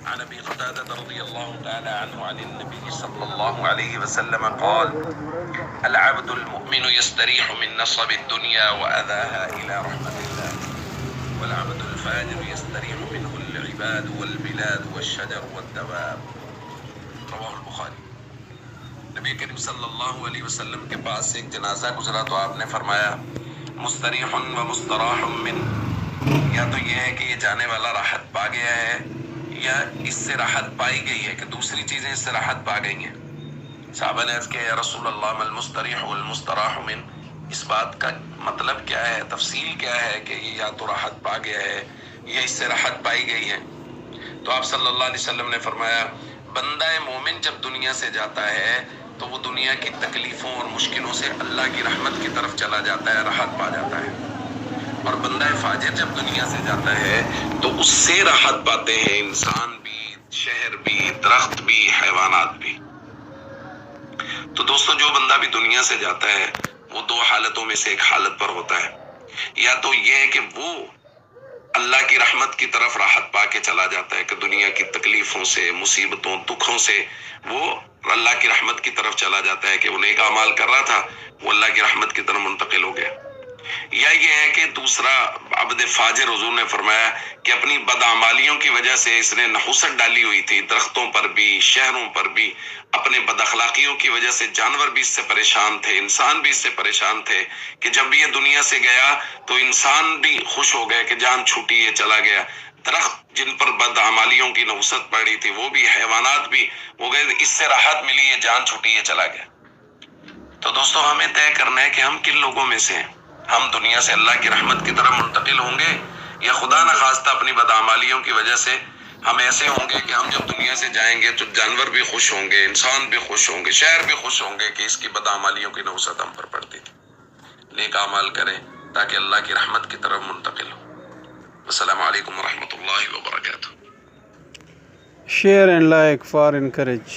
عن ابي قتادة رضي الله تعالى عنه عن النبي صلى الله عليه وسلم قال العبد المؤمن يستريح من نصب الدنيا وأذاها إلى رحمة الله والعبد الفاجر يستريح منه العباد والبلاد والشجر والدواب. رواه البخاری. نبی کریم صلی اللہ علیہ وسلم کے پاس سے ایک جنازہ گزرا تو آپ نے فرمایا مستریح و مستراح من، یا تو یہ ہے کہ یہ جانے والا راحت پا گیا ہے یا اس سے راحت پائی گئی ہے کہ دوسری چیزیں اس سے راحت پا گئی ہیں۔ صحابہ نے عرض کیا یا رسول اللہ ما المستریح والمستراح من، اس بات کا مطلب کیا ہے، تفصیل کیا ہے کہ یہ یا تو راحت پا گیا ہے یا اس سے راحت پائی گئی ہے؟ تو آپ صلی اللہ علیہ وسلم نے فرمایا بندہ مومن جب دنیا سے جاتا ہے تو وہ دنیا کی تکلیفوں اور مشکلوں سے اللہ کی رحمت کی طرف چلا جاتا ہے، راحت پا جاتا ہے، اور بندہ فاجر جب دنیا سے جاتا ہے تو اس سے راحت پاتے ہیں انسان بھی، شہر بھی، درخت بھی، حیوانات بھی۔ تو دوستو جو بندہ بھی دنیا سے جاتا ہے وہ دو حالتوں میں سے ایک حالت پر ہوتا ہے، یا تو یہ ہے کہ وہ اللہ کی رحمت کی طرف راحت پا کے چلا جاتا ہے کہ دنیا کی تکلیفوں سے، مصیبتوں، دکھوں سے وہ اللہ کی رحمت کی طرف چلا جاتا ہے کہ وہ نیک اعمال کر رہا تھا وہ اللہ کی رحمت کی طرف منتقل ہو گیا، یا یہ ہے کہ دوسرا عبد فاجر، حضور نے فرمایا کہ اپنی بدعمالیوں کی وجہ سے اس نے نحوست ڈالی ہوئی تھی، درختوں پر بھی، شہروں پر بھی، اپنے بد اخلاقیوں کی وجہ سے جانور بھی اس سے پریشان تھے، انسان بھی اس سے پریشان تھے کہ جب یہ دنیا سے گیا تو انسان بھی خوش ہو گئے کہ جان چھوٹی یہ چلا گیا، درخت جن پر بدعمالیوں کی نحوست پڑی تھی وہ بھی، حیوانات بھی، وہ گئے اس سے راحت ملی، یہ جان چھوٹی یہ چلا گیا۔ تو دوستو ہمیں طے کرنا ہے کہ ہم کن لوگوں میں سے ہیں، ہم دنیا سے اللہ کی رحمت کی طرف منتقل ہوں گے یا خدا نخواستہ اپنی بدعمالیوں کی وجہ سے ہم ایسے ہوں گے کہ ہم جب دنیا سے جائیں گے تو جانور بھی خوش ہوں گے، انسان بھی خوش ہوں گے، شہر بھی خوش ہوں گے کہ اس کی بدعمالیوں کی نحوست ہم پر پڑتی تھی۔ نیک اعمال کریں تاکہ اللہ کی رحمت کی طرف منتقل ہو۔ السلام علیکم ورحمۃ اللہ وبرکاتہ۔ Share and like for encourage.